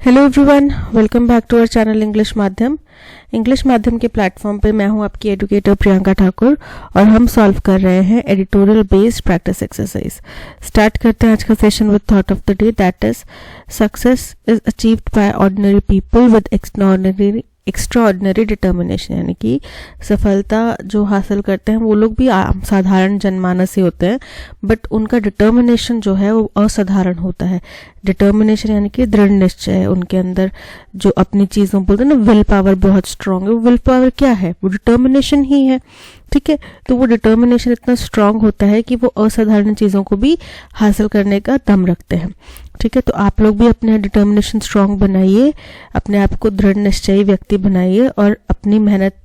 Hello everyone, welcome back to our channel English माध्यम। English माध्यम के प्लेटफॉर्म पे मैं हूं आपकी एडुकेटर प्रियंका ठाकुर और हम सॉल्व कर रहे हैं editorial based practice exercise. Start करते हैं आज का session with thought of the day, that is success is achieved by ordinary people with extraordinary determination. यानी कि सफलता जो हासिल करते हैं वो लोग भी साधारण जनमानस ही होते हैं, बट उनका डिटर्मिनेशन जो है वो असाधारण होता है। डिटर्मिनेशन यानी कि दृढ़ निश्चय, उनके अंदर जो अपनी चीज़ों बोलते हैं ना, विल पावर बहुत स्ट्रांग है। वो विल पावर क्या है? वो डिटर्मिनेशन ही है। ठीक है, तो वो डिटर्मिनेशन इतना स्ट्रांग होता है कि वो असाधारण चीज़ों को भी हासिल करने का दम रखते हैं। ठीक है, तो आप लोग भी अपने डिटर्मिनेशन स्ट्रांग बनाइए, अपने आप को दृढ़ निश्चयी व्यक्ति बनाइए और अपनी मेहनत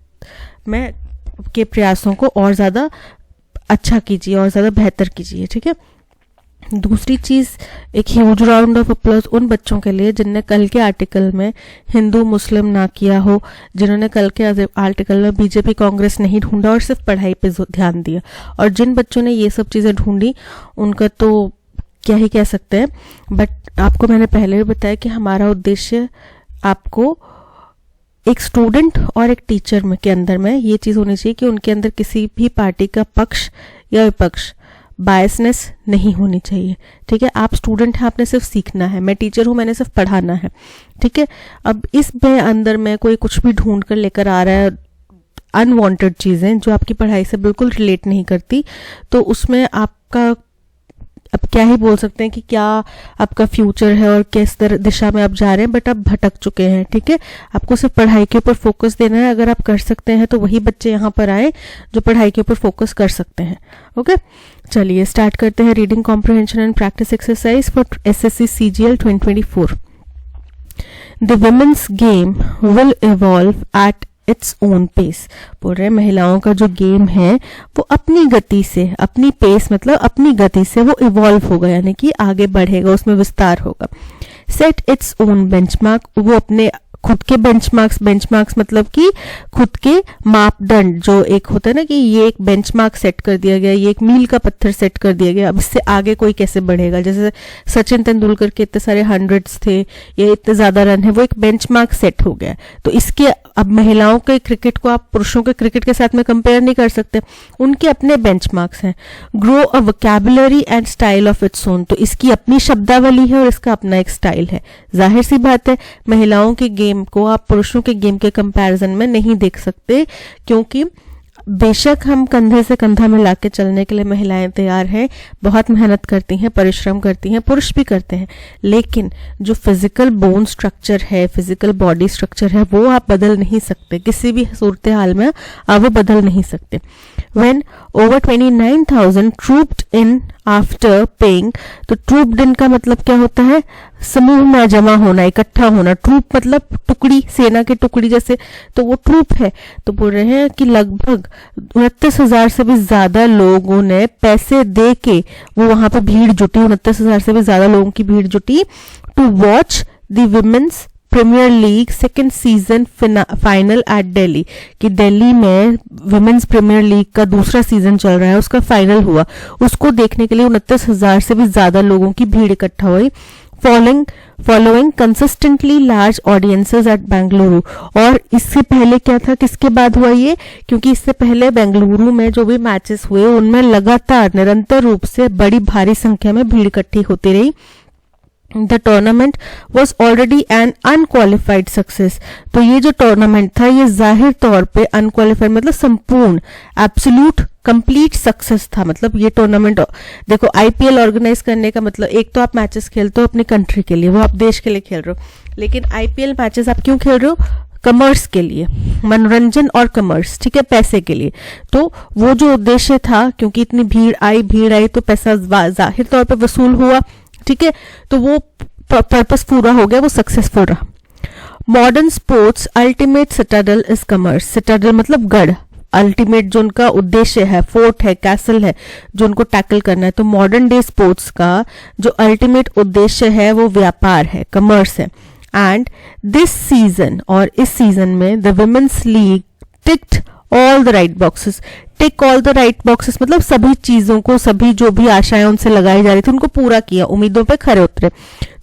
में के प्रयासों को और ज़्यादा अच्छा कीजिए और ज़्यादा बेहतर कीजिए। ठीक है, दूसरी चीज़, एक ह्यूज राउंड ऑफ अप्लॉज उन बच्चों के लिए जिनने कल के आर्टिकल में हिंदू मुस्लिम ना किया हो, जिन्होंने कल के आर्टिकल में बीजेपी कांग्रेस नहीं ढूंढा और सिर्फ पढ़ाई पे ध्यान दिया। और जिन बच्चों ने ये सब चीज़ें ढूंढी उनका तो क्या ही कह सकते हैं। बट आपको मैंने पहले भी बताया कि हमारा उद्देश्य आपको एक स्टूडेंट और एक टीचर में के अंदर में ये चीज़ होनी चाहिए कि उनके अंदर किसी भी पार्टी का पक्ष या विपक्ष, बायसनेस नहीं होनी चाहिए। ठीक है, आप स्टूडेंट हैं, आपने सिर्फ सीखना है। मैं टीचर हूं, मैंने सिर्फ पढ़ाना है। ठीक है, अब इस में अंदर में कोई कुछ भी ढूंढ कर लेकर आ रहा है, अनवांटेड चीज़ें जो आपकी पढ़ाई से बिल्कुल रिलेट नहीं करती, तो उसमें आपका अब क्या ही बोल सकते हैं कि क्या आपका फ्यूचर है और किस दिशा में आप जा रहे हैं, बट आप भटक चुके हैं। ठीक है, आपको सिर्फ पढ़ाई के ऊपर फोकस देना है। अगर आप कर सकते हैं तो वही बच्चे यहाँ पर आए जो पढ़ाई के ऊपर फोकस कर सकते हैं। ओके, चलिए स्टार्ट करते हैं reading comprehension and practice exercise for SSC CGL 2024। The women's game will evolve at its own pace. बोल रहे महिलाओं का जो गेम है वो अपनी गति से, अपनी पेस मतलब अपनी गति से वो इवॉल्व होगा, यानी कि आगे बढ़ेगा, उसमें विस्तार होगा। सेट इट्स ओन बेंचमार्क, वो अपने खुद के बेंचमार्क्स मतलब कि खुद के मापदंड, जो एक होता है ना कि ये एक बेंचमार्क सेट कर दिया गया, ये एक मील का पत्थर सेट कर दिया गया, अब इससे आगे कोई कैसे बढ़ेगा। जैसे सचिन तेंदुलकर के इतने सारे 100s थे या इतने ज्यादा रन है, वो एक बेंचमार्क सेट हो गया। तो इसके अब महिलाओं के क्रिकेट को आप पुरुषों के क्रिकेट के साथ में कंपेयर नहीं कर सकते, उनके अपने बेंचमार्क्स हैं। Grow a vocabulary and style of its own, तो इसकी अपनी शब्दावली है और इसका अपना एक स्टाइल है। जाहिर सी बात है, महिलाओं के गेम को आप पुरुषों के गेम के कंपैरिजन में नहीं देख सकते, क्योंकि बेशक हम कंधे से कंधा मिला के चलने के लिए महिलाएं तैयार हैं, बहुत मेहनत करती हैं, परिश्रम करती हैं, पुरुष भी करते हैं, लेकिन जो फिजिकल बोन स्ट्रक्चर है, फिजिकल बॉडी स्ट्रक्चर है, वो आप बदल नहीं सकते। किसी भी सूरत हाल में आप वो बदल नहीं सकते। When over 29,000 trooped in after paying, तो trooped in का मतलब क्या होता है? समूह में जमा होना, इकट्ठा होना। ट्रूप मतलब टुकड़ी, सेना की टुकड़ी जैसे, तो वो ट्रूप है। तो बोल रहे हैं कि लगभग 29,000 से भी ज्यादा लोगों ने पैसे दे के वो वहां पर भीड़ जुटी, 29,000 से भी ज्यादा लोगों की भीड़ जुटी to watch the women's premier league second season final at Delhi, कि दिल्ली में वुमेन्स प्रीमियर लीग का दूसरा सीजन चल रहा है, उसका फाइनल हुआ, उसको देखने के लिए 29,000 से भी ज्यादा लोगों की भीड़ इकट्ठा हुई। Following consistently large audiences at Bengaluru. और इससे पहले क्या था, किसके बाद हुआ ये? क्योंकि इससे पहले बेंगलुरु में जो भी मैचेस हुए उनमें लगातार निरंतर रूप से बड़ी भारी संख्या में भीड़ इकट्ठी होती रही। The tournament was already an unqualified success। तो ये जो टूर्नामेंट था ये जाहिर तौर पे अनक्वालिफाइड मतलब संपूर्ण, एब्सोल्यूट कंप्लीट सक्सेस था। मतलब ये टूर्नामेंट, देखो आईपीएल ऑर्गेनाइज करने का मतलब, एक तो आप मैचेस खेलते हो अपनी कंट्री के लिए, वो आप देश के लिए खेल रहे हो, लेकिन आईपीएल मैचेस आप क्यों खेल रहे हो? कमर्स के लिए, मनोरंजन और कमर्स, ठीक है, पैसे के लिए। तो वो जो उद्देश्य था, क्योंकि इतनी भीड़ आई तो पैसा जाहिर तौर पे वसूल हुआ। ठीक है, तो वो पर्पस पूरा हो गया, वो सक्सेसफुल रहा। Modern sports ultimate citadel is commerce. Citadel मतलब गढ़, अल्टीमेट जो उनका उद्देश्य है, फोर्ट है, कैसल है, जो उनको टैकल करना है। तो मॉडर्न डे स्पोर्ट्स का जो अल्टीमेट उद्देश्य है वो व्यापार है, कमर्स है। एंड दिस सीजन, और इस सीजन में the women's league ticked all the right boxes. Tick all the right boxes मतलब सभी चीजों को, सभी जो भी आशाएं उनसे लगाई जा रही थी उनको पूरा किया, उम्मीदों पे खरे उतरे।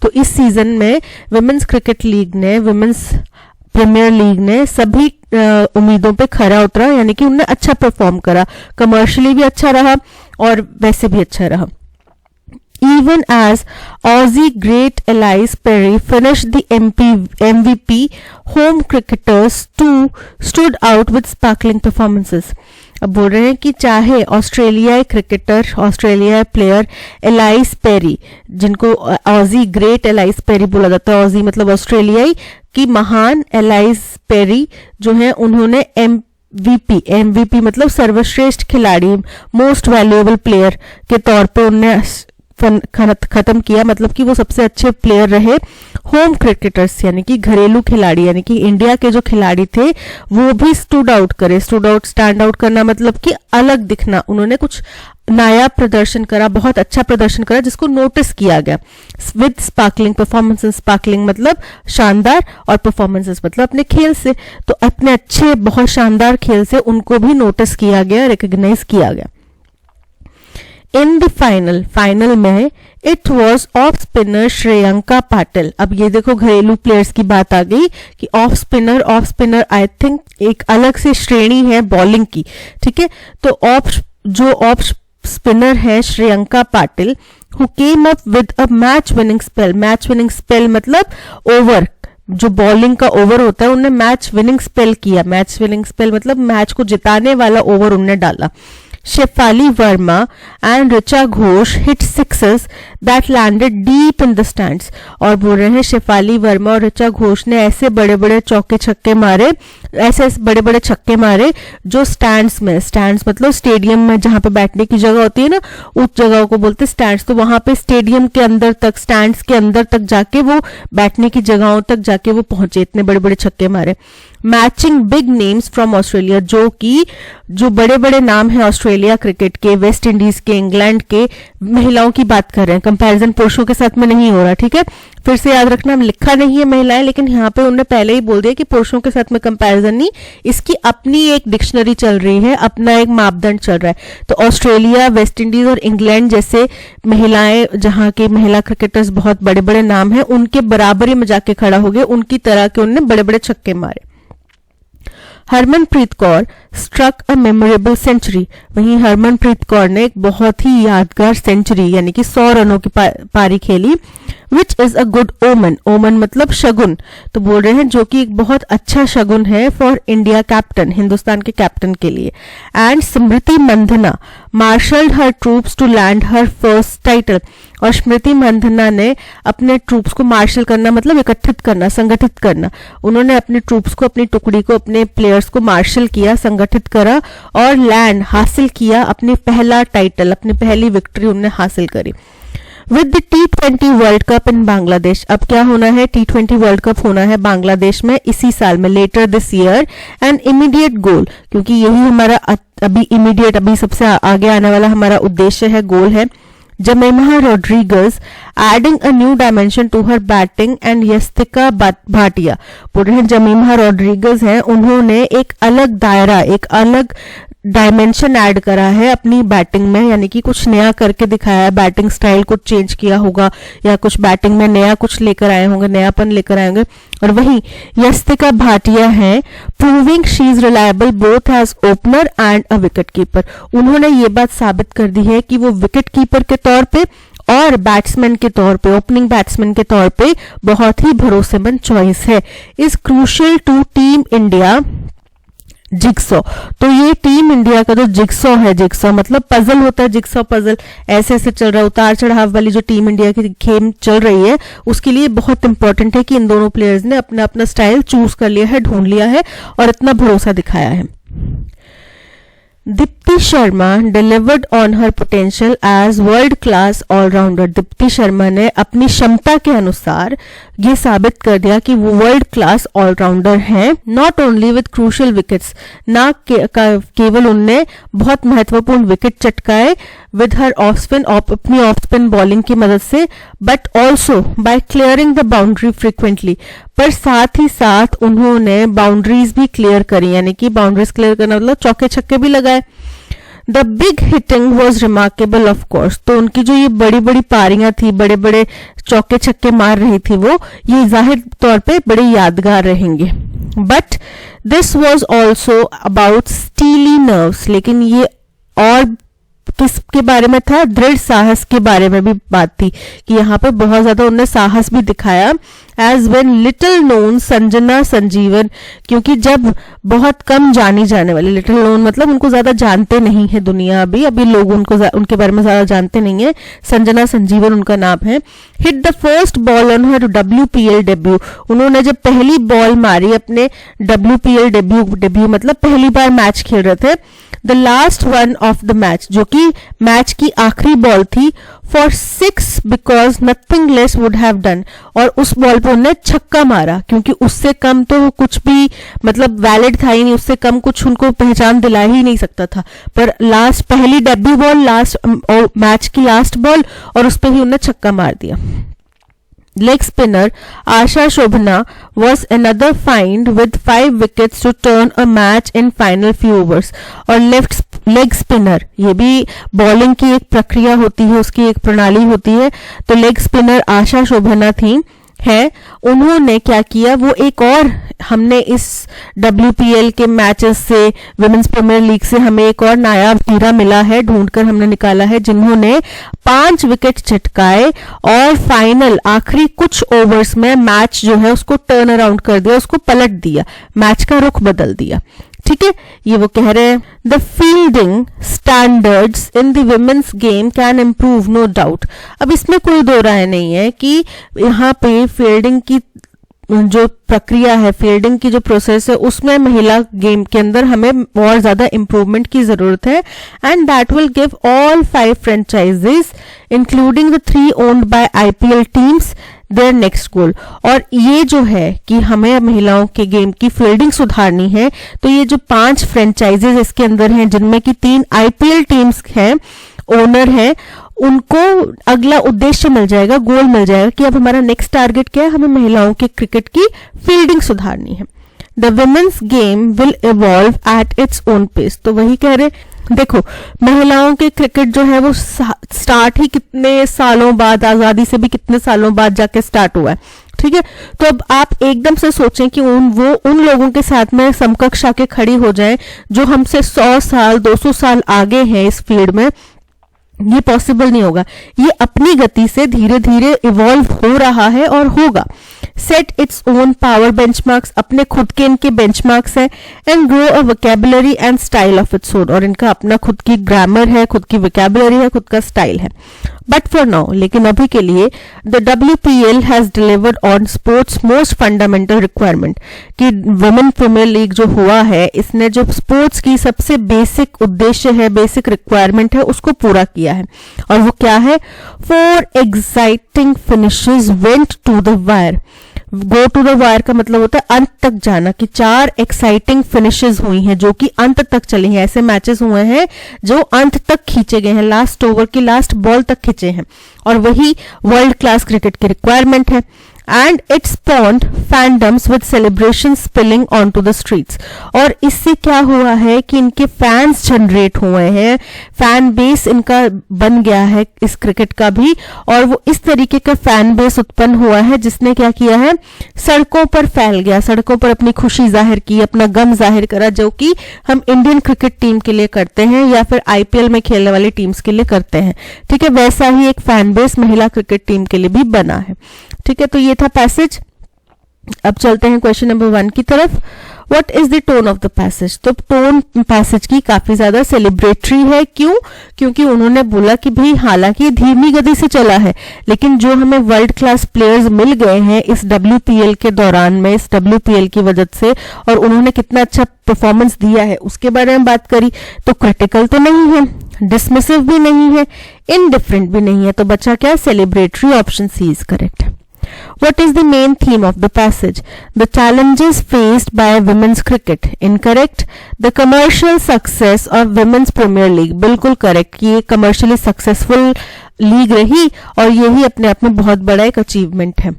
तो इस सीजन में विमेंस क्रिकेट लीग ने, विमेंस प्रीमियर लीग ने सभी उम्मीदों पे खरा उतरा, यानी कि उन्होंने अच्छा परफॉर्म करा, कमर्शियली भी अच्छा रहा और वैसे भी अच्छा रहा। Even as Aussie great Elise Perry finished the MVP, home cricketers too stood out with sparkling performances. अब बोल रहे हैं कि चाहे ऑस्ट्रेलियाई क्रिकेटर, ऑस्ट्रेलियाई प्लेयर एलाइस पेरी, जिनको ऑजी ग्रेट एलाइस पेरी बोला जाता है, ऑजी मतलब ऑस्ट्रेलियाई की महान एलाइस पेरी जो है, उन्होंने एमवीपी मतलब सर्वश्रेष्ठ खिलाड़ी, मोस्ट वैल्यूएबल प्लेयर के तौर पे उन्हें खत्म किया, मतलब कि वो सबसे अच्छे प्लेयर रहे। होम क्रिकेटर्स यानी कि घरेलू खिलाड़ी, यानी कि इंडिया के जो खिलाड़ी थे वो भी स्टूड आउट करे। स्टैंड आउट करना मतलब कि अलग दिखना, उन्होंने कुछ नया प्रदर्शन करा, बहुत अच्छा प्रदर्शन करा जिसको नोटिस किया गया। विद स्पार्कलिंग परफॉर्मेंसेस, स्पार्कलिंग मतलब शानदार और परफॉर्मेंसेस मतलब अपने खेल से, तो अपने अच्छे बहुत शानदार खेल से उनको भी नोटिस किया गया, रिकॉग्नाइज किया गया। इन द फाइनल में it was off spinner Shreyanka Patil. अब ये देखो घरेलू प्लेयर्स की बात आ गई कि ऑफ स्पिनर आई थिंक एक अलग से श्रेणी है बॉलिंग की, ठीक है। तो ऑफ स्पिनर है Shreyanka Patil, who came up with a match winning spell मतलब ओवर, जो बॉलिंग का ओवर होता है उन्होंने मैच विनिंग स्पेल किया। मैच विनिंग स्पेल मतलब मैच को जिताने वाला ओवर उन्होंने डाला। Shefali Verma and Richa Ghosh hit sixes that landed deep in the stands. और बोल रहे हैं शेफाली वर्मा और ऋचा घोष ने ऐसे बड़े बड़े छक्के मारे जो स्टैंड्स मतलब स्टेडियम में जहां पे बैठने की जगह होती है ना, उस जगह को बोलते स्टैंड्स। तो वहां पे स्टेडियम के अंदर तक, स्टैंड्स के अंदर तक जाके वो बैठने की जगहों तक जाके वो पहुंचे, इतने बड़े बड़े छक्के मारे। Matching big names from Australia, जो बड़े बड़े नाम है ऑस्ट्रेलिया क्रिकेट के, वेस्ट इंडीज के, इंग्लैंड के, महिलाओं की बात कर रहे हैं, कंपैरिजन पुरुषों के साथ में नहीं हो रहा, ठीक है। फिर से याद रखना, लिखा नहीं है महिलाएं, लेकिन यहाँ पे उन्होंने पहले ही बोल दिया कि पुरुषों के साथ में कंपैरिजन नहीं, इसकी अपनी एक डिक्शनरी चल रही है, अपना एक मापदंड चल रहा है। तो ऑस्ट्रेलिया, वेस्ट इंडीज और इंग्लैंड जैसे महिलाएं, जहां के महिला क्रिकेटर्स बहुत बड़े बड़े नाम है, उनके बराबरी में जाके खड़ा हो गए, उनकी तरह के उन्होंने बड़े बड़े छक्के मारे। Harmanpreet Kaur struck a memorable century, वहीं हरमनप्रीत कौर ने एक बहुत ही यादगार सेंचुरी यानी कि 100 रनों की पारी खेली। विच इज अ गुड ओमन, ओमन मतलब शगुन, तो बोल रहे हैं जो कि एक बहुत अच्छा शगुन है फॉर इंडिया कैप्टन, हिंदुस्तान के कैप्टन के लिए। And Smriti Mandhana marshalled her troops to land her first title, और स्मृति मंधना ने अपने ट्रूप्स को मार्शल करना मतलब इकट्ठित करना, संगठित करना, उन्होंने अपने ट्रूप्स को, अपनी टुकड़ी को, अपने प्लेयर्स को मार्शल किया, संगठित करा और लैंड हासिल किया, अपने पहला टाइटल, अपनी पहली विक्ट्री उन्होंने हासिल करी। With the T20 world cup in Bangladesh, अब क्या होना है, T20 वर्ल्ड कप होना है बांग्लादेश में इसी साल में, later this year. And immediate goal, क्योंकि यही हमारा अभी सबसे आगे आने वाला हमारा उद्देश्य है, गोल है। Jemimah Rodrigues adding a new dimension to her batting and Yastika Bhatia, बोल रहे हैं जमीमा रोड्रिगज हैं, उन्होंने एक अलग दायरा, एक अलग डायमेंशन ऐड करा है अपनी बैटिंग में, यानी कि कुछ नया करके दिखाया है, बैटिंग स्टाइल कुछ चेंज किया होगा या कुछ बैटिंग में नया कुछ लेकर आए होंगे, नयापन लेकर आए होंगे। और वहीं यस्तिका भाटिया हैं, proving she is reliable both as opener and a wicket keeper, उन्होंने ये बात साबित कर दी है कि वो विकेट कीपर के तौर पे और बैट्समैन के तौर पे, ओपनिंग बैट्समैन के तौर पे बहुत ही भरोसेमंद चॉइस है। Is crucial to team India जिक्सो, तो ये टीम इंडिया का जो जिक्सो है, जिक्सो मतलब पजल होता है, जिक्सो पजल ऐसे ऐसे चल रहा है, उतार चढ़ाव वाली जो टीम इंडिया की खेल चल रही है, उसके लिए बहुत इंपॉर्टेंट है कि इन दोनों प्लेयर्स ने अपना अपना स्टाइल चूज कर लिया है, ढूंढ लिया है और इतना भरोसा दिखाया है। Deepti Sharma delivered on her potential as world class allrounder, Deepti Sharma ने अपनी क्षमता के अनुसार ये साबित कर दिया कि वो वर्ल्ड क्लास ऑलराउंडर हैं. Not only with crucial wickets, ना केवल उनने बहुत महत्वपूर्ण विकेट चटकाए विद हर ऑफ स्पिन, अपनी ऑफ स्पिन बॉलिंग की मदद से, but also by clearing the boundary frequently, पर साथ ही साथ उन्होंने बाउंड्रीज भी क्लियर करी, यानी कि बाउंड्रीज क्लियर करना मतलब चौके छक्के भी लगाए. The big hitting was remarkable of course, तो उनकी जो ये बड़ी बड़ी पारियां थी, बड़े बड़े चौके छक्के मार रही थी वो, ये जाहिर तौर पे बड़े यादगार रहेंगे. But this was also about steely nerves, लेकिन ये और किसके बारे में था, दृढ़ साहस के बारे में भी बात थी कि यहाँ पर बहुत ज्यादा उन्होंने साहस भी दिखाया. As when little known Sanjana Sanjeevan, क्योंकि जब बहुत कम जानी जाने वाली, लिटिल नोन मतलब उनको ज्यादा जानते नहीं है दुनिया, अभी लोग उनके बारे में ज्यादा जानते नहीं है, संजना संजीवन उनका नाम है. Hit the first ball on her WPL debut, उन्होंने जब पहली बॉल मारी अपने WPL डेब्यू मतलब पहली बार मैच खेल रहे थे, the last one of the match, जो कि मैच की आखिरी बॉल थी, for 6 because nothing less would have done, और उस बॉल पे उन्होंने छक्का मारा, क्योंकि उससे कम तो कुछ भी मतलब वैलिड था ही नहीं, उससे कम कुछ उनको पहचान दिला ही नहीं सकता था. पर लास्ट पहली डेब्यू बॉल, लास्ट मैच की लास्ट बॉल, और उस पर ही उन्होंने छक्का मार दिया. Leg spinner Asha Shobhana was another find with 5 wickets to turn a match in final few overs. और लेग स्पिनर, ये भी बॉलिंग की एक प्रक्रिया होती है, उसकी एक प्रणाली होती है. तो लेग स्पिनर आशा शोभना थी है, उन्होंने क्या किया, वो एक और, हमने इस WPL के मैचेस से, विमेंस प्रीमियर लीग से हमें एक और नायाब हीरा मिला है, ढूंढकर हमने निकाला है, जिन्होंने 5 विकेट चटकाए और फाइनल आखिरी कुछ ओवर्स में मैच जो है उसको टर्न अराउंड कर दिया, उसको पलट दिया, मैच का रुख बदल दिया. ठीक है, ये वो कह रहे हैं. The fielding standards in the women's game can improve, no doubt. अब इसमें कोई दो राय नहीं है कि यहाँ पे फील्डिंग की जो प्रक्रिया है, फील्डिंग की जो प्रोसेस है, उसमें महिला गेम के अंदर हमें और ज्यादा इंप्रूवमेंट की जरूरत है. And that will give all 5 franchises including the 3 owned by IPL teams their next goal. और ये जो है कि हमें महिलाओं के गेम की फील्डिंग सुधारनी है, तो ये जो 5 फ्रेंचाइजीज इसके अंदर हैं, जिनमें की 3 IPL टीम्स हैं, ओनर हैं, उनको अगला उद्देश्य मिल जाएगा, गोल मिल जाएगा कि अब हमारा नेक्स्ट टारगेट क्या है, हमें महिलाओं के क्रिकेट की फील्डिंग सुधारनी है. The women's game will evolve at its own pace. तो वही कह रहे, देखो महिलाओं के क्रिकेट जो है वो स्टार्ट ही कितने सालों बाद, आजादी से भी कितने सालों बाद जाके स्टार्ट हुआ है. ठीक है, तो अब आप एकदम से सोचें कि उन लोगों के साथ में समकक्ष आके खड़ी हो जाएं जो हमसे 100 साल 200 साल आगे हैं इस फील्ड में. ये पॉसिबल नहीं होगा. ये अपनी गति से धीरे धीरे इवॉल्व हो रहा है और होगा. Set its own power benchmarks, अपने खुद के इनके बेंचमार्क्स हैं. And grow a vocabulary and style of its own, और इनका अपना खुद की ग्रामर है, खुद की वोकैबुलरी है, खुद का स्टाइल है. बट फॉर नाउ, लेकिन अभी के लिए, the WPL has delivered on sports most fundamental requirement, कि वुमेन प्रीमियर लीग जो हुआ है, इसने जो स्पोर्ट्स की सबसे बेसिक उद्देश्य है, बेसिक रिक्वायरमेंट है, उसको पूरा किया है. और वो क्या है, 4 exciting finishes went to the wire. Go to the wire का मतलब होता है अंत तक जाना, कि 4 एक्साइटिंग फिनिशेस हुई हैं जो कि अंत तक चली हैं. ऐसे मैचेस हुए हैं जो अंत तक खींचे गए हैं, लास्ट ओवर की लास्ट बॉल तक खींचे हैं, और वही वर्ल्ड क्लास क्रिकेट की रिक्वायरमेंट है. And it spawned fandoms with celebration spilling on to the streets. और इससे क्या हुआ है कि इनके फैंस जनरेट हुए हैं, फैन बेस इनका बन गया है इस क्रिकेट का भी, और वो इस तरीके का फैन बेस उत्पन्न हुआ है जिसने क्या किया है, सड़कों पर फैल गया, सड़कों पर अपनी खुशी जाहिर की, अपना गम जाहिर करा, जो कि हम इंडियन क्रिकेट टीम के लिए करते हैं या फिर IPL में खेलने वाली टीम्स के लिए करते हैं. ठीक है, वैसा ही एक फैन बेस महिला क्रिकेट टीम के लिए भी बना है. ठीक है, तो ये था पैसेज. अब चलते हैं क्वेश्चन नंबर 1 की तरफ. What is the tone of the passage? तो टोन पैसेज की काफी ज्यादा सेलिब्रेटरी है. क्यों? क्योंकि उन्होंने बोला कि भाई हालांकि धीमी गति से चला है, लेकिन जो हमें वर्ल्ड क्लास प्लेयर्स मिल गए हैं इस WPL के दौरान में, इस WPL की वजह से, और उन्होंने कितना अच्छा परफॉर्मेंस दिया है उसके बारे में बात करी. तो क्रिटिकल तो नहीं है, डिसमिसिव भी नहीं है, इनडिफरेंट भी नहीं है, तो बचा क्या, celebratory. Option C is correct. What is the main theme of the passage? The challenges faced by women's cricket. Incorrect. The commercial success of women's Premier League. बिल्कुल correct कि ये commercially successful लीग रही और यही अपने आप में बहुत बड़ा एक अचीवमेंट है.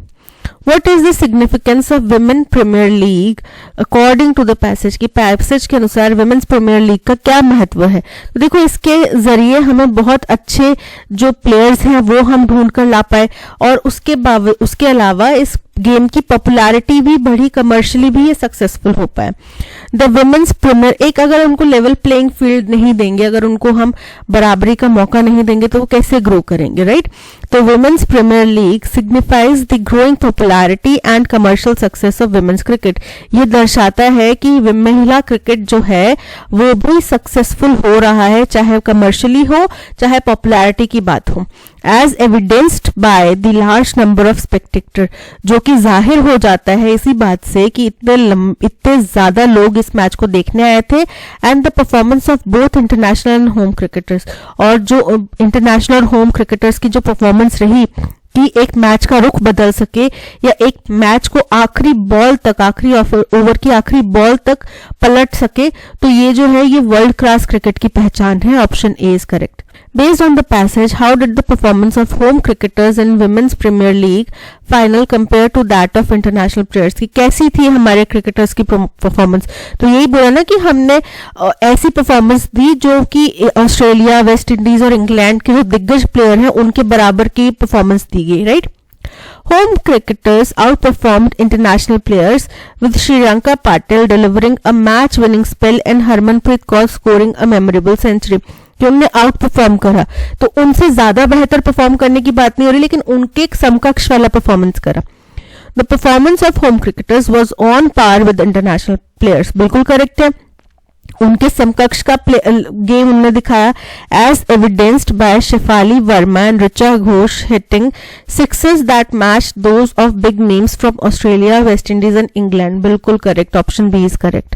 What is the significance of Women Premier League according to the passage? कि पैसेज के अनुसार Women's Premier League का क्या महत्व है. तो देखो इसके जरिए हमें बहुत अच्छे जो प्लेयर्स हैं वो हम ढूंढ कर ला पाए और उसके अलावा इस गेम की पॉपुलैरिटी भी बढ़ी, कमर्शियली भी ये सक्सेसफुल हो पाए. द वुमेन्स प्रीमियर, एक अगर उनको लेवल प्लेइंग फील्ड नहीं देंगे, अगर उनको हम बराबरी का मौका नहीं देंगे तो वो कैसे ग्रो करेंगे, राइट. तो women's premier league signifies the growing popularity and commercial success of women's cricket. ये दर्शाता है कि महिला क्रिकेट जो है वो भी सक्सेसफुल हो रहा है, चाहे कमर्शियली हो चाहे पॉपुलैरिटी की बात हो. As evidenced by the large number of spectator, जो कि जाहिर हो जाता है इसी बात से कि इतने ज्यादा लोग इस मैच को देखने आए थे. And the performance of both international and home cricketers, और जो इंटरनेशनल और होम क्रिकेटर्स की जो परफॉर्मेंस रही कि एक मैच का रुख बदल सके या एक मैच को आखिरी ओवर की आखिरी बॉल तक पलट सके, तो ये जो है ये वर्ल्ड क्लास क्रिकेट की पहचान है. Option A is correct. Based on the passage, how did the performance of home cricketers in Women's Premier League final compare to that of international players? कि कैसी थी हमारे क्रिकेटर्स की परफॉर्मेंस. तो यही बोला ना कि हमने ऐसी परफॉर्मेंस दी जो कि ऑस्ट्रेलिया, वेस्ट इंडीज और इंग्लैंड के जो दिग्गज प्लेयर हैं उनके बराबर की परफॉर्मेंस दी गई, right. Home cricketers outperformed international players with Shriyanka Patil delivering a match-winning spell and Harmanpreet Kaur scoring a memorable century. कि उनने आउट परफॉर्म करा, तो उनसे ज्यादा बेहतर परफॉर्म करने की बात नहीं हो रही, लेकिन उनके एक समकक्ष वाला परफॉर्मेंस करा. The performance of home cricketers was on par with international players. बिल्कुल करेक्ट है. उनके समकक्ष का गेम उन्होंने दिखाया. As evidenced by Shafali Verma and Richa Ghosh hitting sixes that match those of big names from Australia, West Indies and England. बिल्कुल correct. Option B is correct.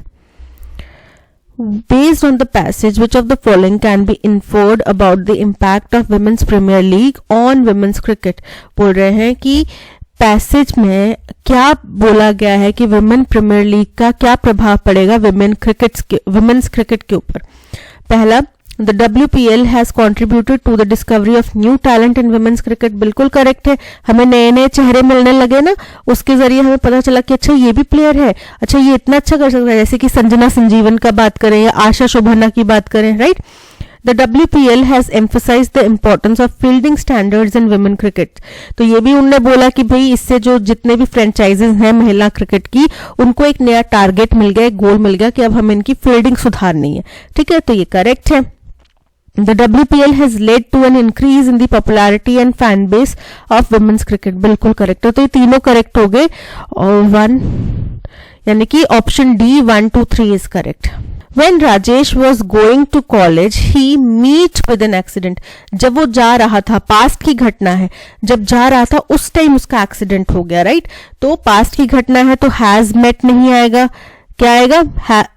Based on the passage, which of the following can be inferred about the impact of Women's Premier League on women's cricket? बोल रहे हैं कि passage में क्या बोला गया है कि विमेन प्रीमियर लीग का क्या प्रभाव पड़ेगा विमेन्स क्रिकेट के ऊपर. पहला, The WPL has contributed to the discovery of new talent in women's cricket. बिल्कुल करेक्ट है. हमें नए नए चेहरे मिलने लगे ना, उसके जरिए हमें पता चला कि अच्छा ये भी प्लेयर है, अच्छा ये इतना अच्छा कर सकता है. जैसे कि संजना संजीवन का बात करें या आशा शोभना की बात करें, right. The WPL has emphasized the importance of fielding standards in women cricket. तो ये भी उन्होंने बोला कि भाई इससे जो जितने भी फ्रेंचाइजेज हैं महिला क्रिकेट की, उनको एक नया टारगेट मिल गया, एक गोल मिल गया कि अब हमें इनकी फील्डिंग सुधारनी है. ठीक है, तो ये करेक्ट है. The WPL has led to an increase in the popularity and fan base of women's cricket. बिल्कुल करेक्ट है. तो ये तीनों करेक्ट हो गए और 1 यानी कि option D 1, 2, 3 is correct. When Rajesh was going to college, he met with an accident. जब वो जा रहा था, पास्ट की घटना है, जब जा रहा था उस टाइम उसका एक्सीडेंट हो गया, राइट. तो पास्ट की घटना है तो हैज मेट नहीं आएगा, क्या आएगा?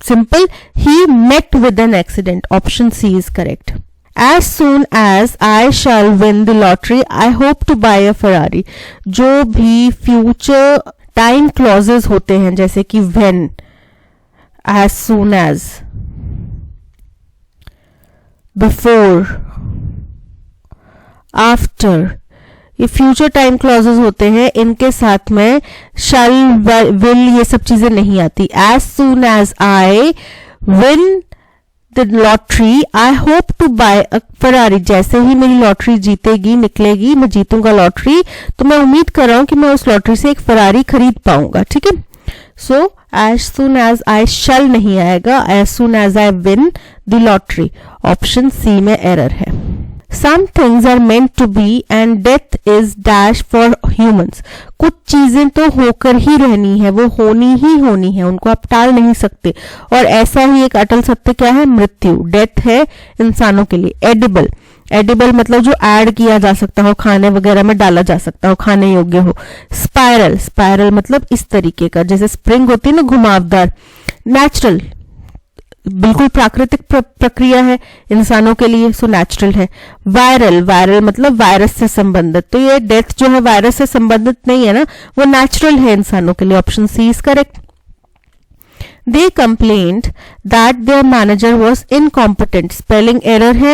Simple, he met with an accident. Option C is correct. As soon as I shall win the lottery, I hope to buy a Ferrari. जो भी future time clauses होते हैं जैसे कि when, as soon as, before, after, ये future time clauses होते हैं, इनके साथ में शैल, विल, ये सब चीजें नहीं आती. As soon as I win the lottery I hope to buy a Ferrari. जैसे ही मेरी लॉटरी जीतेगी, निकलेगी, मैं जीतूंगा लॉटरी, तो मैं उम्मीद कर रहा हूं कि मैं उस लॉटरी से एक फरारी खरीद पाऊंगा. ठीक है. सो एज सून एज आई शैल नहीं आएगा, as soon as I win the lottery. Option C में एरर है. Some things are meant to be and death is dash for humans. कुछ चीजें तो होकर ही रहनी है, वो होनी ही होनी है, उनको आप टाल नहीं सकते. और ऐसा ही एक अटल सत्य क्या है? मृत्यु. डेथ है इंसानों के लिए. एडिबल, एडिबल मतलब जो ऐड किया जा सकता हो, खाने वगैरह में डाला जा सकता हो, खाने योग्य हो. स्पाइरल, स्पाइरल मतलब इस तरीके का, जैसे स्प्रिंग होती है ना घुमावदार. नेचुरल, बिल्कुल प्राकृतिक प्रक्रिया है इंसानों के लिए, सो नेचुरल है। वायरल, वायरल मतलब वायरस से संबंधित, तो ये डेथ जो है वायरस से संबंधित नहीं है ना, वो नेचुरल है इंसानों के लिए। Option C is correct. They complained that their manager was incompetent, spelling error है,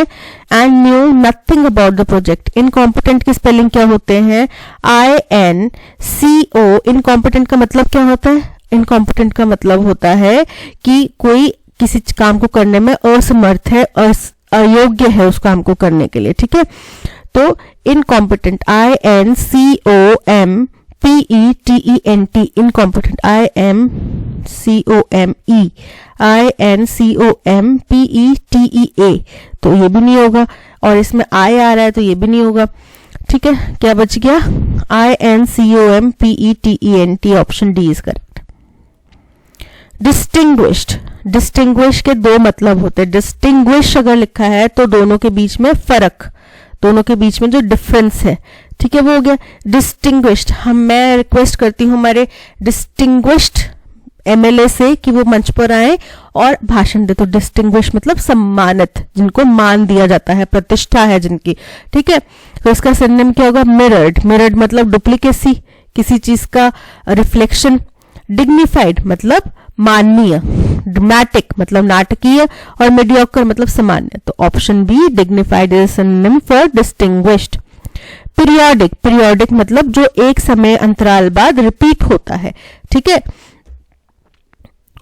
and knew nothing about the project। incompetent की spelling क्या होते हैं? INCO। incompetent का मतलब क्या होता है? incompetent का मतलब होता है कि कोई किसी काम को करने में असमर्थ है, अयोग्य है उस काम को करने के लिए, ठीक है। तो incompetent, INCOMPETENT, incompetent, INCOMPETA, तो ये भी नहीं होगा, और इसमें आई आ रहा है तो ये भी नहीं होगा, ठीक है। क्या बच गया? INCOMPETENT, option D is correct. Distinguished, distinguish के दो मतलब होते हैं। डिस्टिंग्विश अगर लिखा है तो दोनों के बीच में फर्क, दोनों के बीच में जो डिफरेंस है, ठीक है, वो हो गया डिस्टिंग्विश्ड। मैं रिक्वेस्ट करती हूँ हमारे डिस्टिंग्विश्ड MLA से कि वो मंच पर आए और भाषण दे। तो डिस्टिंग्विश मतलब सम्मानित, जिनको मान दिया जाता है, प्रतिष्ठा है जिनकी, ठीक है। तो इसका सिनोनिम क्या होगा? मिरर्ड, मिरर्ड मतलब डुप्लीकेसी, किसी चीज का रिफ्लेक्शन। डिग्निफाइड मतलब माननीय, ड्रामेटिक मतलब नाटकीय, और मीडियोकर मतलब सामान्य। तो option B dignified is synonym for distinguished. Periodic, periodic मतलब जो एक समय अंतराल बाद रिपीट होता है, ठीक है,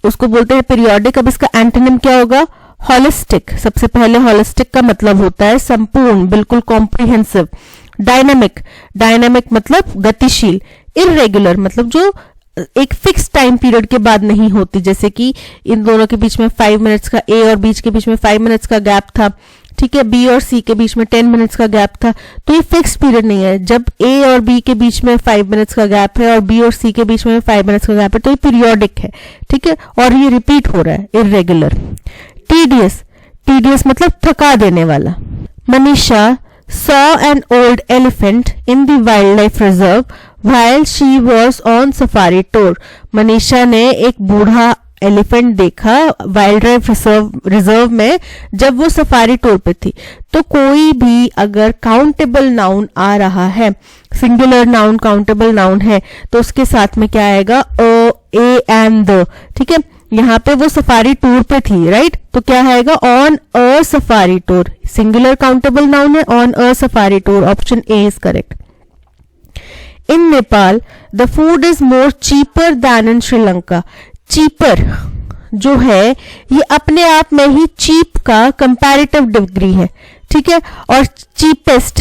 उसको बोलते हैं पीरियोडिक। अब इसका एंटोनिम क्या होगा? होलिस्टिक। सबसे पहले होलिस्टिक का मतलब होता है संपूर्ण, बिल्कुल कॉम्प्रिहेंसिव। डायनामिक, डायनामिक मतलब गतिशील। इररेगुलर मतलब जो एक फिक्स टाइम पीरियड के बाद नहीं होती, जैसे कि इन दोनों के बीच में 5 मिनट्स का, ए और बीच के बीच में 5 मिनट्स का गैप था, ठीक है, बी और सी के बीच में 10 मिनट्स का गैप था, तो ये फिक्स पीरियड नहीं है। जब ए और बी के बीच में 5 मिनट्स का गैप है और बी और सी के बीच में 5 मिनट्स का गैप है, तो ये पीरियोडिक है, ठीक है, और ये रिपीट हो रहा है, इररेगुलर। टीडियस, टीडियस मतलब थका देने वाला। Manisha saw an old elephant in the wildlife reserve while she was on safari tour। Manisha ने एक बूढ़ा एलिफेंट देखा वाइल्ड लाइफ रिजर्व में जब वो सफारी टूर पे थी। तो कोई भी अगर काउंटेबल नाउन आ रहा है, सिंगुलर नाउन काउंटेबल नाउन है, तो उसके साथ में क्या आएगा? ए एंड द, ठीक है। यहाँ पे वो सफारी टूर पे थी, राइट, तो क्या आएगा? On a safari tour. Singular countable noun है, on a safari tour. Option A is correct. In Nepal the food is more cheaper then in Sri Lanka. Cheaper जो है ये अपने आप में ही चीप का कंपैरेटिव डिग्री है, ठीक है, और चीपेस्ट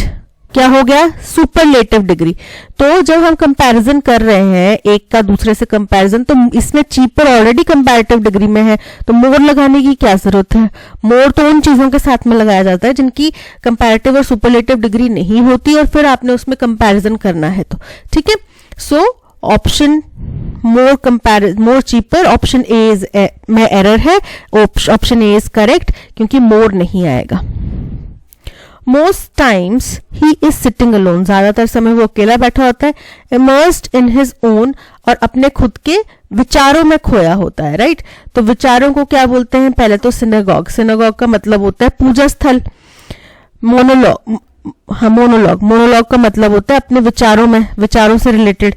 क्या हो गया? Superlative degree. तो जब हम कंपैरिजन कर रहे हैं एक का दूसरे से कंपैरिजन, तो इसमें चीपर ऑलरेडी कंपैरेटिव डिग्री में है, तो मोर लगाने की क्या जरूरत है? मोर तो उन चीजों के साथ में लगाया जाता है जिनकी कंपैरेटिव और सुपरलेटिव डिग्री नहीं होती, और फिर आपने उसमें कंपैरिजन करना है, तो ठीक है। So option more cheaper, option A में एरर है, ऑप्शन ए इज करेक्ट, क्योंकि मोर नहीं आएगा। Most times he is sitting alone, ज्यादातर समय वो अकेला बैठा होता है। इमर्स्ड इन हिज ओन, और अपने खुद के विचारों में खोया होता है, राइट। तो विचारों को क्या बोलते हैं? पहले तो सिनेगॉग, सिनेगॉग का मतलब होता है पूजा स्थल। मोनोलॉग, हाँ मोनोलॉग, मोनोलॉग का मतलब होता है अपने विचारों में, विचारों से रिलेटेड।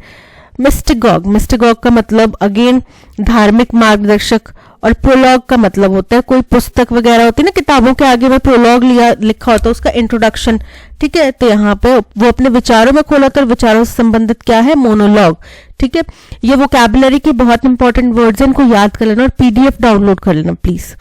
मिस्टिगॉग, मिस्टिगॉग का मतलब अगेन धार्मिक मार्गदर्शक, और प्रोलॉग का मतलब होता है कोई पुस्तक वगैरह होती है ना, किताबों के आगे में प्रोलॉग लिखा होता है, उसका इंट्रोडक्शन, ठीक है। तो यहाँ पे वो अपने विचारों में खोला होता है, विचारों से संबंधित क्या है? मोनोलॉग, ठीक है। ये वोकैबुलरी के बहुत इंपॉर्टेंट वर्ड्स हैं, इनको याद कर लेना और PDF डाउनलोड कर लेना please.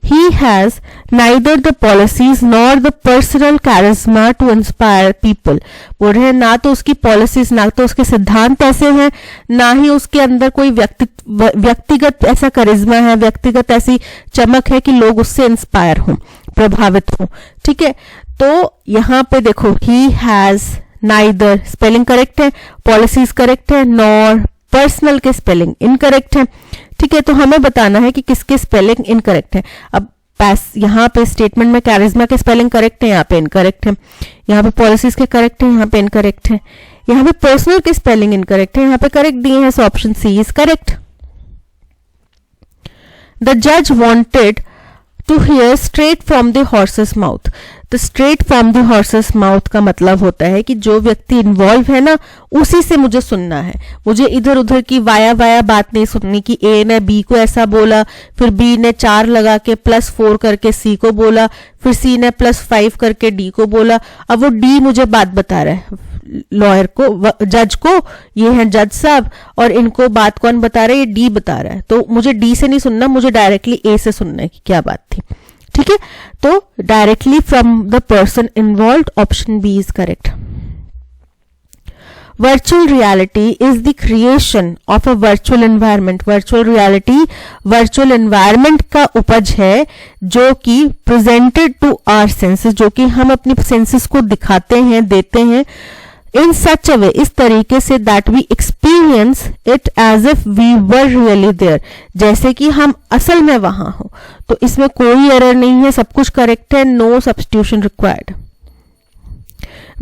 He has neither the policies nor the personal charisma to inspire people। बोल रहे हैं ना तो उसकी पॉलिसीज, ना तो उसके सिद्धांत ऐसे हैं, ना ही उसके अंदर कोई व्यक्तिगत ऐसा करिश्मा है, व्यक्तिगत ऐसी चमक है कि लोग उससे इंस्पायर हों, प्रभावित हों, ठीक है। तो यहाँ पे देखो he has neither spelling correct है, पॉलिसीज करेक्ट है, नॉर पर्सनल के स्पेलिंग इनकरेक्ट है, ठीक है। तो हमें बताना है कि किसके स्पेलिंग इनकरेक्ट है। अब यहाँ पे स्टेटमेंट में कैरिज्मा के स्पेलिंग करेक्ट है, यहाँ पे इनकरेक्ट है। यहाँ पे पॉलिसीज के करेक्ट है, यहाँ पे इनकरेक्ट है। यहाँ पे पर्सनल के स्पेलिंग इनकरेक्ट है, यहाँ पे करेक्ट दिए हैं, so option C is correct. The जज wanted to hear straight from the horse's mouth. तो straight from the horse's mouth का मतलब होता है कि जो व्यक्ति इन्वॉल्व है ना, उसी से मुझे सुनना है। मुझे इधर उधर की वाया वाया बात नहीं सुननी कि ए ने बी को ऐसा बोला, फिर बी ने 4 लगा के +4 करके सी को बोला, फिर सी ने +5 करके डी को बोला। अब वो डी मुझे बात बता रहा है लॉयर को, जज को, ये है जज साहब, और इनको बात कौन बता रहा है, ये डी बता रहा है। तो मुझे डी से नहीं सुनना, मुझे डायरेक्टली ए से सुनना है कि क्या बात थी। ठीक है, तो directly from the person involved, option B is correct. Virtual reality is the creation of a virtual environment. Virtual reality virtual environment का उपज है जो कि प्रेजेंटेड टू आवर सेंसेस, जो कि हम अपनी सेंसेस को दिखाते हैं, देते हैं, इन सच अ वे, इस तरीके से that we experience it as if we were really there, जैसे कि हम असल में वहां हो। तो इसमें कोई एरर नहीं है, सब कुछ करेक्ट है, no substitution required.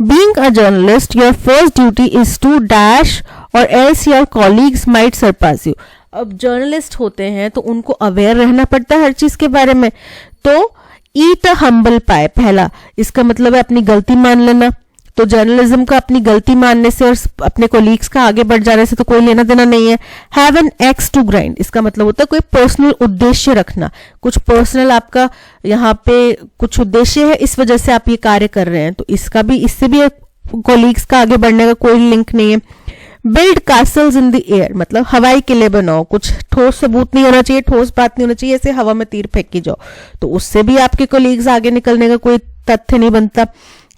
Being a journalist, your first duty is to dash or else your colleagues might surpass you. अब जर्नलिस्ट होते हैं तो उनको अवेयर रहना पड़ता है हर चीज के बारे में। तो ईट अ हम्बल पाए, पहला इसका मतलब है अपनी गलती मान लेना। तो जर्नलिज्म का अपनी गलती मानने से और अपने कोलीग्स का आगे बढ़ जाने से तो कोई लेना देना नहीं है। Have an axe to grind, इसका मतलब होता है कोई पर्सनल उद्देश्य रखना, कुछ पर्सनल आपका यहाँ पे कुछ उद्देश्य है, इस वजह से आप ये कार्य कर रहे हैं। तो इसका भी, इससे भी कोलीग्स का आगे बढ़ने का कोई लिंक नहीं है। Build castles in the air, मतलब हवाई किले बनाओ, कुछ ठोस सबूत नहीं होना चाहिए, ठोस बात नहीं होना चाहिए, ऐसे हवा में तीर फेंक के जाओ, तो उससे भी आपके कोलीग्स आगे निकलने का कोई तथ्य नहीं बनता।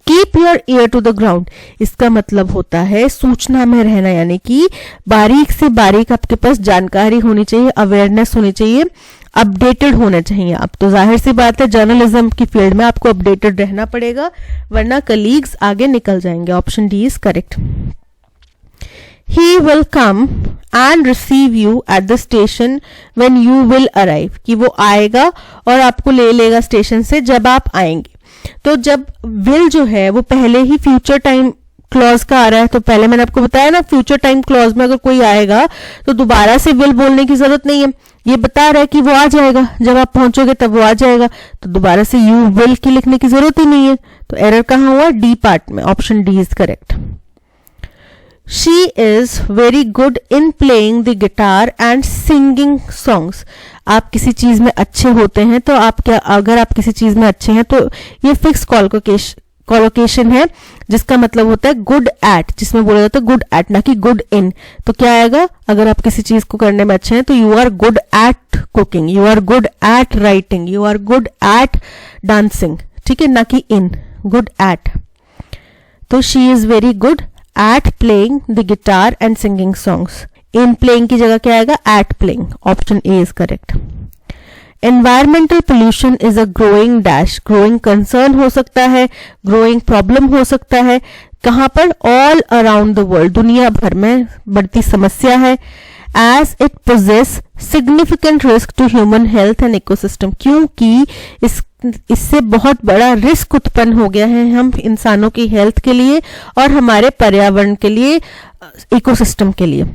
Keep your ear to the ground, इसका मतलब होता है सूचना में रहना, यानी कि बारीक से बारीक आपके पास जानकारी होनी चाहिए, अवेयरनेस होनी चाहिए, अपडेटेड होना चाहिए आप। तो जाहिर सी बात है जर्नलिज्म की फील्ड में आपको अपडेटेड रहना पड़ेगा, वरना कलीग्स आगे निकल जाएंगे। Option D is correct. He will come and receive you at the station when you will arrive, कि वो आएगा और आपको ले लेगा स्टेशन से जब आप आएंगे। तो जब will जो है वो पहले ही फ्यूचर टाइम क्लॉज का आ रहा है, तो पहले मैंने आपको बताया ना फ्यूचर टाइम क्लॉज में अगर कोई आएगा तो दोबारा से will बोलने की जरूरत नहीं है, ये बता रहा है कि वो आ जाएगा, जब आप पहुंचोगे तब वो आ जाएगा, तो दोबारा से you will की लिखने की जरूरत ही नहीं है। तो एरर कहाँ हुआ, डी पार्ट में, option D is correct. She is very good in playing the guitar and singing songs. आप किसी चीज में अच्छे होते हैं तो आप क्या, अगर आप किसी चीज में अच्छे हैं तो ये फिक्स कॉलोकेशन है, जिसका मतलब होता है गुड एट, जिसमें बोला जाता है गुड एट, ना कि गुड इन। तो क्या आएगा, अगर आप किसी चीज को करने में अच्छे हैं तो you are good at cooking, you are good at writing, you are good at dancing, ठीक है, ना कि इन, गुड एट। तो she is very good at playing the guitar and singing songs. In playing की जगह क्या आएगा, at playing. Option A is correct. Environmental pollution is a growing dash. Growing concern हो सकता है, growing problem हो सकता है, कहाँ पर, all around the world, दुनिया भर में बढ़ती समस्या है। As it possess significant risk to human health and ecosystem, क्योंकि इससे बहुत बड़ा रिस्क उत्पन्न हो गया है हम इंसानों की हेल्थ के लिए और हमारे पर्यावरण के लिए, इकोसिस्टम के लिए।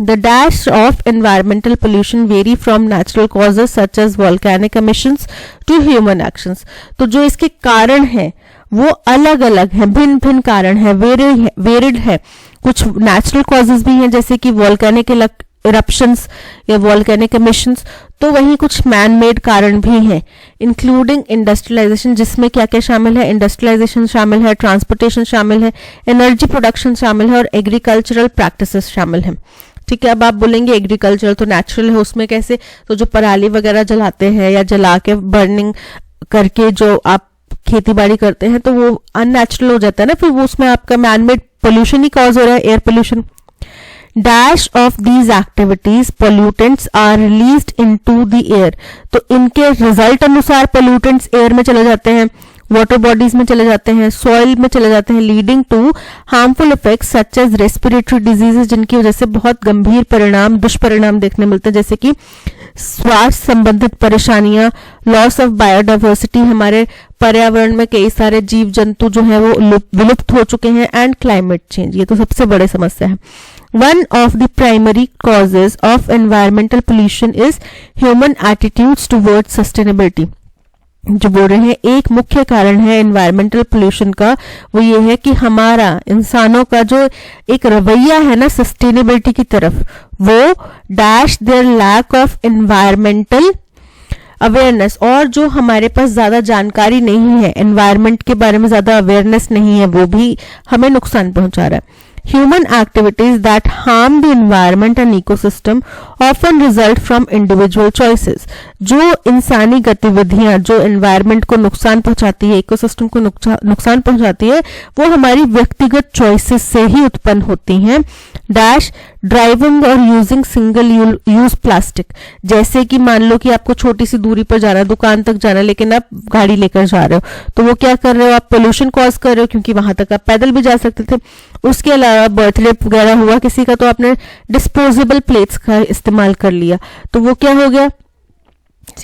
The dash of environmental pollution vary from natural causes such as volcanic emissions to human actions. तो जो इसके कारण हैं वो अलग अलग हैं, भिन्न भिन्न कारण है, वेरिड है। कुछ नेचुरल कॉजेज भी हैं जैसे कि वॉल्केनिक इरप्शंस या वॉल्केनिक एमिशंस, तो वहीं कुछ मैन मेड कारण भी हैं, इंक्लूडिंग इंडस्ट्रियलाइजेशन, जिसमें क्या क्या शामिल है, इंडस्ट्रियलाइजेशन शामिल है, ट्रांसपोर्टेशन शामिल है, एनर्जी प्रोडक्शन शामिल है और एग्रीकल्चरल प्रैक्टिसेस शामिल हैं। ठीक है, अब आप बोलेंगे एग्रीकल्चर तो नेचुरल है, उसमें कैसे, तो जो पराली वगैरह जलाते हैं या जला के बर्निंग करके जो आप खेती बाड़ी करते हैं तो वो अननेचुरल हो जाता है ना, फिर वो उसमें आपका मैनमेड पोल्यूशन ही कॉज हो रहा है, air pollution. Dash of these activities pollutants are released into the air, तो इनके रिजल्ट अनुसार पोल्यूटेंट्स एयर में चले जाते हैं, वाटर बॉडीज में चले जाते हैं, सॉइल में चले जाते हैं, leading to harmful effects such as respiratory diseases, जिनकी वजह से बहुत गंभीर परिणाम, दुष्परिणाम देखने मिलते हैं, जैसे कि स्वास्थ्य संबंधित परेशानियां, लॉस ऑफ बायोडाइवर्सिटी, हमारे पर्यावरण में कई सारे जीव जंतु जो है वो विलुप्त हो चुके हैं, एंड क्लाइमेट चेंज, ये तो सबसे बड़ी समस्या है। One of the primary causes of environmental pollution is human attitudes towards sustainability। जो बोल रहे हैं एक मुख्य कारण है एनवायरमेंटल पोल्यूशन का, वो ये है कि हमारा इंसानों का जो एक रवैया है ना सस्टेनेबिलिटी की तरफ, वो dash their lack of environmental awareness, और जो हमारे पास ज्यादा जानकारी नहीं है एनवायरमेंट के बारे में, ज्यादा अवेयरनेस नहीं है, वो भी हमें नुकसान पहुंचा रहा है। Human activities that harm the environment and ecosystem often result from individual choices। जो इंसानी गतिविधियां जो एनवायरमेंट को नुकसान पहुंचाती है, इकोसिस्टम को नुकसान पहुंचाती है, वो हमारी व्यक्तिगत चॉइसेस से ही उत्पन्न होती हैं। डैश ड्राइविंग और यूजिंग सिंगल यूज प्लास्टिक, जैसे कि मान लो कि आपको छोटी सी दूरी पर जाना, दुकान तक जाना, लेकिन आप गाड़ी लेकर जा रहे हो, तो वो क्या कर रहे हो, आप पोल्यूशन कॉज कर रहे हो, क्योंकि वहां तक आप पैदल भी जा सकते थे। उसके अलावा बर्थडे वगैरह हुआ किसी का, तो आपने डिस्पोजेबल प्लेट्स का इस्तेमाल कर लिया, तो वो क्या हो गया,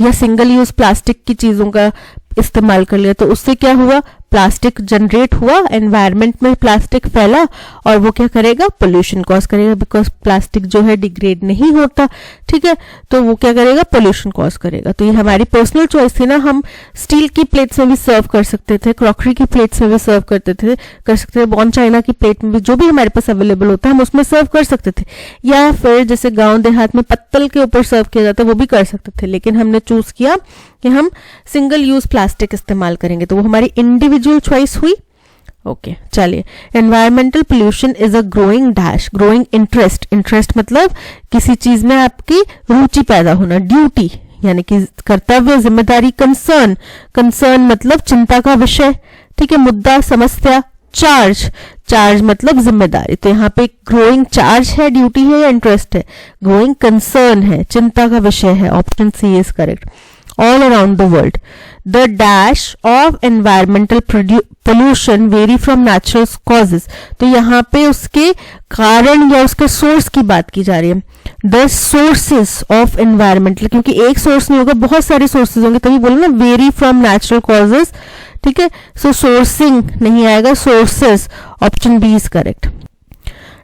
या सिंगल यूज प्लास्टिक की चीजों का इस्तेमाल कर लिया, तो उससे क्या हुआ, प्लास्टिक जनरेट हुआ, एनवायरनमेंट में प्लास्टिक फैला, और वो क्या करेगा, पोल्यूशन कॉज करेगा, बिकॉज प्लास्टिक जो है डिग्रेड नहीं होता, ठीक है, तो वो क्या करेगा, पोल्यूशन कॉज करेगा। तो ये हमारी पर्सनल चॉइस थी ना, हम स्टील की प्लेट्स में भी सर्व कर सकते थे, क्रॉकरी की प्लेट्स में भी सर्व कर सकते थे, बॉन चाइना की प्लेट में भी, जो भी हमारे पास अवेलेबल होता है हम उसमें सर्व कर सकते थे, या फिर जैसे गाँव देहात में पत्तल के ऊपर सर्व किया जाता है वो भी कर सकते थे, लेकिन हमने चूज किया कि हम सिंगल यूज प्लास्टिक इस्तेमाल करेंगे, तो वो हमारी इंडिविजुअल चॉइस हुई। ओके, चलिए, environmental pollution is a growing dash, growing interest, interest मतलब किसी चीज में आपकी रुचि पैदा होना, ड्यूटी यानी कि कर्तव्य, जिम्मेदारी, कंसर्न, कंसर्न मतलब चिंता का विषय, ठीक है, मुद्दा, समस्या, चार्ज, चार्ज मतलब जिम्मेदारी, तो यहाँ पे ग्रोइंग चार्ज है, ड्यूटी है या इंटरेस्ट है, ग्रोइंग कंसर्न है, चिंता का विषय है, option C is correct. All around the world, the dash of environmental pollution vary from natural causes। तो यहाँ पे उसके कारण या उसके सोर्स की बात की जा रही है। The sources of environmental, क्योंकि एक सोर्स नहीं होगा, बहुत सारे सोर्सेज होंगे, तभी बोलो ना वेरी फ्रॉम नेचुरल कॉजेज, ठीक है, सो सोर्सिंग नहीं आएगा, sources, option B is correct.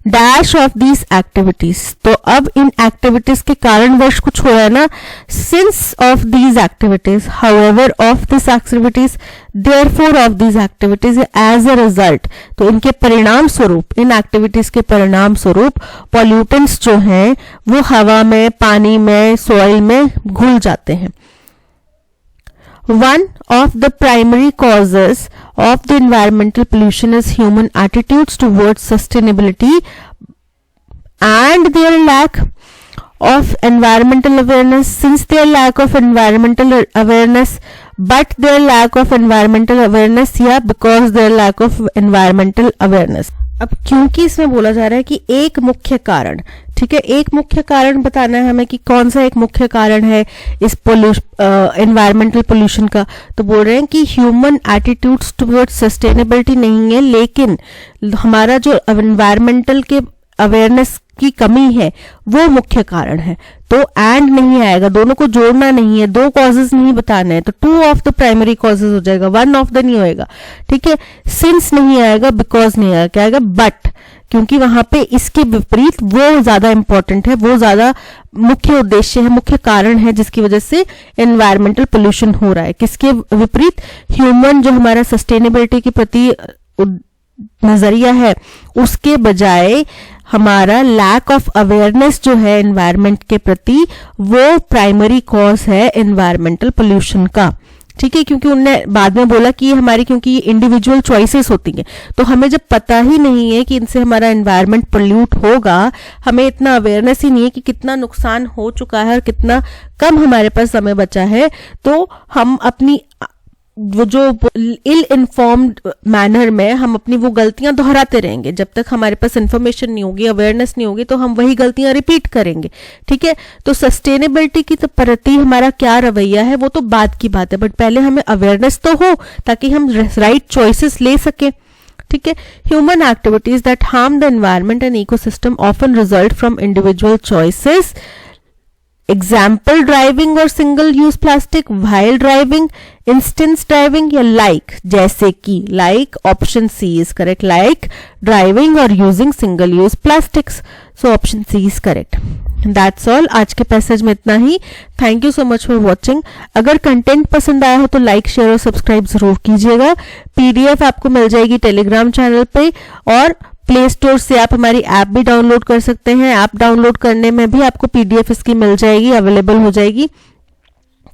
Dash of these activities, तो अब इन एक्टिविटीज के कारणवश कुछ हो रहा है ना, since of these activities, however of this activities, therefore of these activities, as a result, तो इनके परिणाम स्वरूप, इन एक्टिविटीज के परिणाम स्वरूप पॉल्यूटेंट्स जो हैं वो हवा में, पानी में, सॉइल में घुल जाते हैं। One of the primary causes of the environmental pollution is human attitudes towards sustainability and their lack of environmental awareness, since their lack of environmental awareness, but their lack of environmental awareness, yeah, because their lack of environmental awareness। अब क्योंकि इसमें बोला जा रहा है कि एक मुख्य कारण, ठीक है, एक मुख्य कारण बताना है हमें कि कौन सा एक मुख्य कारण है इस एनवायरमेंटल पोल्यूशन का, तो बोल रहे हैं कि ह्यूमन एटीट्यूड्स टुवर्ड्स सस्टेनेबिलिटी नहीं है, लेकिन हमारा जो एनवायरमेंटल के अवेयरनेस की कमी है वो मुख्य कारण है। तो एंड नहीं आएगा, दोनों को जोड़ना नहीं है, दो कॉजेज नहीं बताने हैं, तो two of the primary causes हो जाएगा, वन ऑफ द नहीं होएगा, ठीक है, सिंस नहीं आएगा, बिकॉज नहीं आएगा, क्या आएगा, बट, क्योंकि वहां पे इसके विपरीत वो ज्यादा इंपॉर्टेंट है, वो ज्यादा मुख्य उद्देश्य है, मुख्य कारण है जिसकी वजह से एनवायरमेंटल पोल्यूशन हो रहा है। किसके विपरीत, ह्यूमन जो हमारा सस्टेनेबिलिटी के प्रति नजरिया है उसके बजाय हमारा लैक ऑफ अवेयरनेस जो है एनवायरमेंट के प्रति, वो प्राइमरी कॉज है एनवायरमेंटल पोल्यूशन का, ठीक है, क्योंकि उनने बाद में बोला कि ये हमारी, क्योंकि ये इंडिविजुअल चॉइसेस होती हैं, तो हमें जब पता ही नहीं है कि इनसे हमारा एनवायरमेंट पोल्यूट होगा, हमें इतना अवेयरनेस ही नहीं है कि कितना नुकसान हो चुका है और कितना कम हमारे पास समय बचा है, तो हम अपनी वो जो इल इन्फॉर्म्ड मैनर में हम अपनी वो गलतियां दोहराते रहेंगे, जब तक हमारे पास इंफॉर्मेशन नहीं होगी, अवेयरनेस नहीं होगी, तो हम वही गलतियां रिपीट करेंगे, ठीक है। तो सस्टेनेबिलिटी की तो प्रति हमारा क्या रवैया है वो तो बाद की बात है, बट पहले हमें अवेयरनेस तो हो ताकि हम राइट चॉइसेस ले सके, ठीक है। Human activities that harm the environment and ecosystem often result from individual choices example driving और single use plastic, while driving, instance driving या लाइक, जैसे कि like, option C is correct, like driving और using single use plastics, so option C is correct. That's all, आज के passage में इतना ही। Thank you so much for watching. अगर कंटेंट पसंद आया हो तो लाइक, शेयर और सब्सक्राइब जरूर कीजिएगा। पीडीएफ आपको मिल जाएगी टेलीग्राम चैनल पे, और प्ले स्टोर से आप हमारी ऐप भी डाउनलोड कर सकते हैं। ऐप डाउनलोड करने में भी आपको पीडीएफ इसकी मिल जाएगी, अवेलेबल हो जाएगी।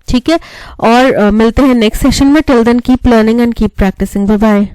ठीक है, और मिलते हैं नेक्स्ट सेशन में। Till then keep learning and keep practising. Bye bye.